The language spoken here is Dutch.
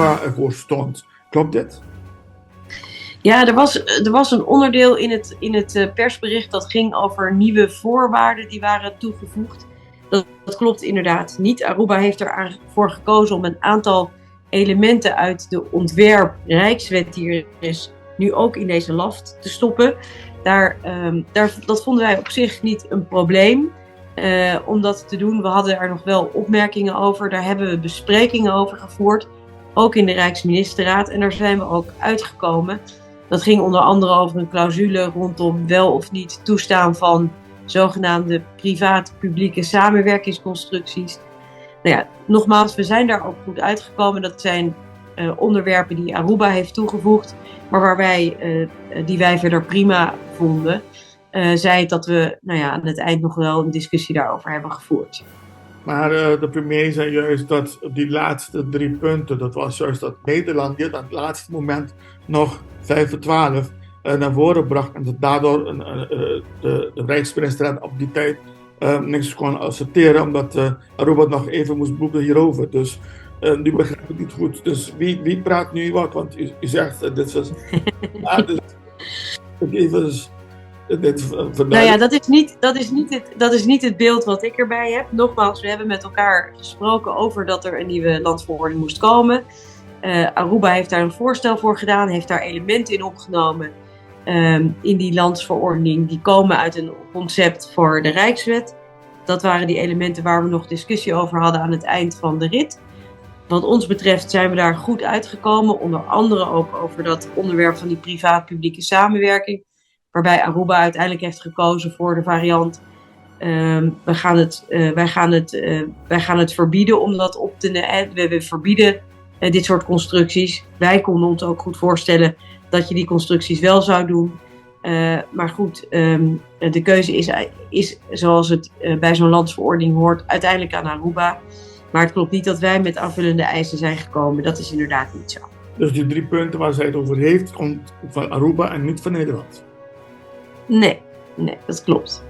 Aruba ervoor stond. Klopt dit? Ja, er was een onderdeel in het persbericht dat ging over nieuwe voorwaarden die waren toegevoegd. Dat klopt inderdaad niet. Aruba heeft ervoor gekozen om een aantal elementen uit de ontwerp-rijkswet die er is, nu ook in deze LAFT te stoppen. Dat vonden wij op zich niet een probleem om dat te doen. We hadden er nog wel opmerkingen over. Daar hebben we besprekingen over gevoerd, ook in de Rijksministerraad. En daar zijn we ook uitgekomen. Dat ging onder andere over een clausule rondom wel of niet toestaan van zogenaamde privaat-publieke samenwerkingsconstructies. Nou ja, nogmaals, we zijn daar ook goed uitgekomen. Dat zijn onderwerpen die Aruba heeft toegevoegd, maar die wij verder prima vonden. Zei het dat we aan het eind nog wel een discussie daarover hebben gevoerd. Maar de premier zei juist dat die laatste 3 punten, dat was juist dat Nederland dit aan het laatste moment nog 5 voor 12 naar voren bracht. En dat daardoor de Rijksminister op die tijd niks kon accepteren, omdat Aruba nog even moest boeken hierover. Dus nu begrijp ik niet goed. Dus wie praat nu wat? Want u zegt, dit is... Dat is niet het beeld wat ik erbij heb. Nogmaals, we hebben met elkaar gesproken over dat er een nieuwe landsverordening moest komen. Aruba heeft daar een voorstel voor gedaan, heeft daar elementen in opgenomen in die landsverordening. Die komen uit een concept voor de Rijkswet. Dat waren die elementen waar we nog discussie over hadden aan het eind van de rit. Wat ons betreft zijn we daar goed uitgekomen, onder andere ook over dat onderwerp van die privaat-publieke samenwerking, waarbij Aruba uiteindelijk heeft gekozen voor de variant wij gaan het verbieden om dat op te nemen. We verbieden dit soort constructies. Wij konden ons ook goed voorstellen dat je die constructies wel zou doen. Maar goed, de keuze is zoals het bij zo'n landsverordening hoort, uiteindelijk aan Aruba. Maar het klopt niet dat wij met aanvullende eisen zijn gekomen. Dat is inderdaad niet zo. Dus die 3 punten waar zij het over heeft, komt van Aruba en niet van Nederland? Nee, dat klopt.